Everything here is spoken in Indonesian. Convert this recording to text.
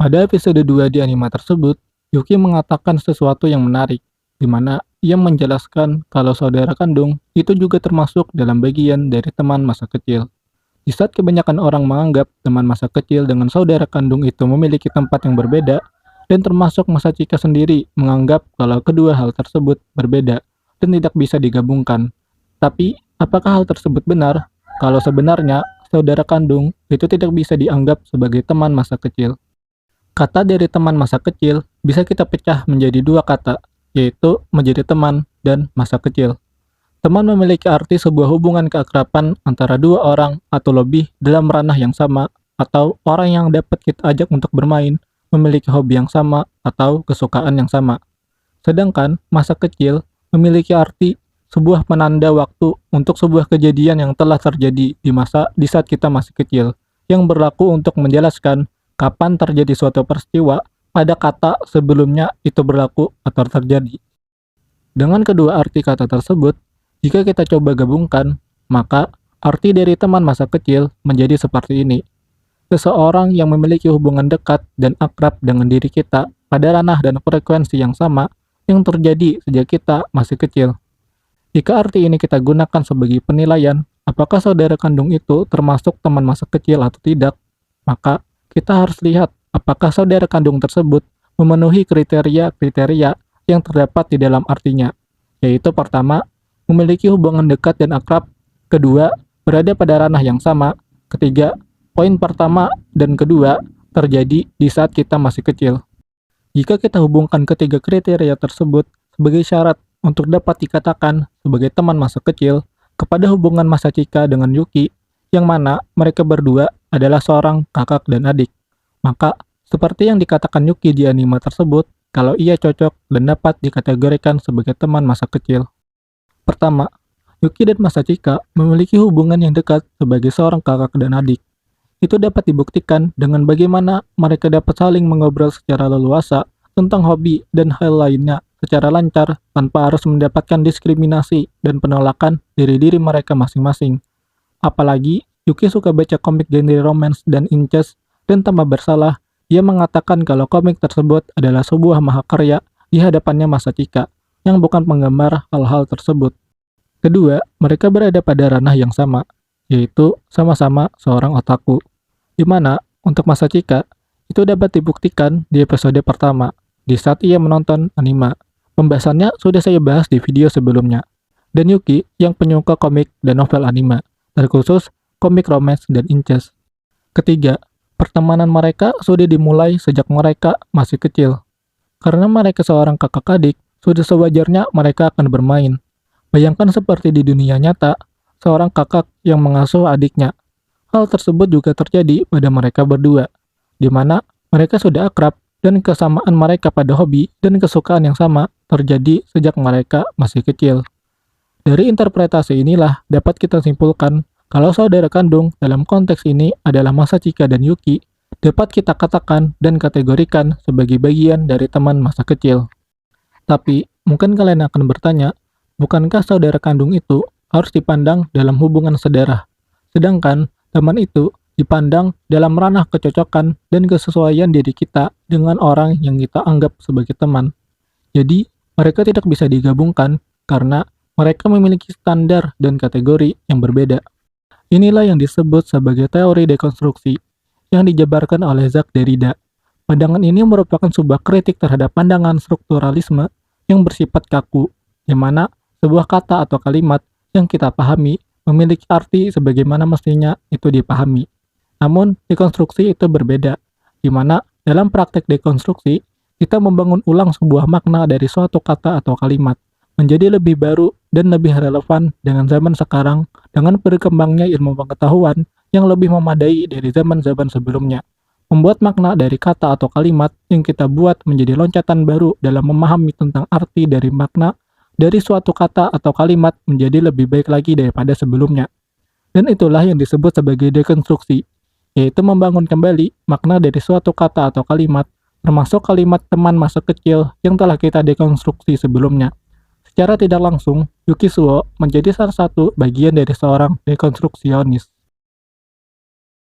Pada episode 2 di anime tersebut, Yuki mengatakan sesuatu yang menarik, di mana ia menjelaskan kalau saudara kandung itu juga termasuk dalam bagian dari teman masa kecil. Di saat kebanyakan orang menganggap teman masa kecil dengan saudara kandung itu memiliki tempat yang berbeda, dan termasuk Masachika sendiri menganggap kalau kedua hal tersebut berbeda dan tidak bisa digabungkan. Tapi, apakah hal tersebut benar? Kalau sebenarnya, saudara kandung itu tidak bisa dianggap sebagai teman masa kecil. Kata dari teman masa kecil bisa kita pecah menjadi dua kata, yaitu menjadi teman dan masa kecil. Teman memiliki arti sebuah hubungan keakraban antara dua orang atau lebih dalam ranah yang sama, atau orang yang dapat kita ajak untuk bermain, memiliki hobi yang sama, atau kesukaan yang sama. Sedangkan masa kecil memiliki arti sebuah penanda waktu untuk sebuah kejadian yang telah terjadi di saat kita masih kecil, yang berlaku untuk menjelaskan kapan terjadi suatu peristiwa pada kata sebelumnya itu berlaku atau terjadi. Dengan kedua arti kata tersebut, jika kita coba gabungkan, maka arti dari teman masa kecil menjadi seperti ini. Seseorang yang memiliki hubungan dekat dan akrab dengan diri kita pada ranah dan frekuensi yang sama yang terjadi sejak kita masih kecil. Jika arti ini kita gunakan sebagai penilaian, apakah saudara kandung itu termasuk teman masa kecil atau tidak, maka kita harus lihat apakah saudara kandung tersebut memenuhi kriteria-kriteria yang terdapat di dalam artinya, yaitu pertama, memiliki hubungan dekat dan akrab, kedua, berada pada ranah yang sama, ketiga, poin pertama dan kedua terjadi di saat kita masih kecil. Jika kita hubungkan ketiga kriteria tersebut sebagai syarat untuk dapat dikatakan sebagai teman masa kecil kepada hubungan Masachika dengan Yuki, yang mana mereka berdua adalah seorang kakak dan adik. Maka, seperti yang dikatakan Yuki di anime tersebut, kalau ia cocok dan dapat dikategorikan sebagai teman masa kecil. Pertama, Yuki dan Masachika memiliki hubungan yang dekat sebagai seorang kakak dan adik. Itu dapat dibuktikan dengan bagaimana mereka dapat saling mengobrol secara leluasa tentang hobi dan hal lainnya secara lancar tanpa harus mendapatkan diskriminasi dan penolakan dari diri mereka masing-masing. Apalagi, Yuki suka baca komik genre romance dan incest, dan tanpa bersalah, ia mengatakan kalau komik tersebut adalah sebuah mahakarya di hadapannya Masachika, yang bukan penggambar hal-hal tersebut. Kedua, mereka berada pada ranah yang sama, yaitu sama-sama seorang otaku, di mana untuk Masachika, itu dapat dibuktikan di episode pertama, di saat ia menonton anime. Pembahasannya sudah saya bahas di video sebelumnya. Dan Yuki yang penyuka komik dan novel anime, terkhusus komik romance dan incest. Ketiga, pertemanan mereka sudah dimulai sejak mereka masih kecil. Karena mereka seorang kakak adik, sudah sewajarnya mereka akan bermain. Bayangkan seperti di dunia nyata, seorang kakak yang mengasuh adiknya. Hal tersebut juga terjadi pada mereka berdua, di mana mereka sudah akrab dan kesamaan mereka pada hobi dan kesukaan yang sama terjadi sejak mereka masih kecil. Dari interpretasi inilah dapat kita simpulkan kalau saudara kandung dalam konteks ini adalah Masachika dan Yuki, dapat kita katakan dan kategorikan sebagai bagian dari teman masa kecil. Tapi, mungkin kalian akan bertanya, bukankah saudara kandung itu harus dipandang dalam hubungan sedarah? Sedangkan, teman itu dipandang dalam ranah kecocokan dan kesesuaian diri kita dengan orang yang kita anggap sebagai teman. Jadi, mereka tidak bisa digabungkan karena mereka memiliki standar dan kategori yang berbeda. Inilah yang disebut sebagai teori dekonstruksi yang dijabarkan oleh Jacques Derrida. Pandangan ini merupakan sebuah kritik terhadap pandangan strukturalisme yang bersifat kaku, di mana sebuah kata atau kalimat yang kita pahami memiliki arti sebagaimana mestinya itu dipahami. Namun, dekonstruksi itu berbeda, di mana dalam praktek dekonstruksi, kita membangun ulang sebuah makna dari suatu kata atau kalimat, menjadi lebih baru dan lebih relevan dengan zaman sekarang dengan berkembangnya ilmu pengetahuan yang lebih memadai dari zaman-zaman sebelumnya. Membuat makna dari kata atau kalimat yang kita buat menjadi loncatan baru dalam memahami tentang arti dari makna dari suatu kata atau kalimat menjadi lebih baik lagi daripada sebelumnya. Dan itulah yang disebut sebagai dekonstruksi, yaitu membangun kembali makna dari suatu kata atau kalimat, termasuk kalimat teman masa kecil yang telah kita dekonstruksi sebelumnya. Secara tidak langsung, Yuki Suo menjadi salah satu bagian dari seorang dekonstruksionis.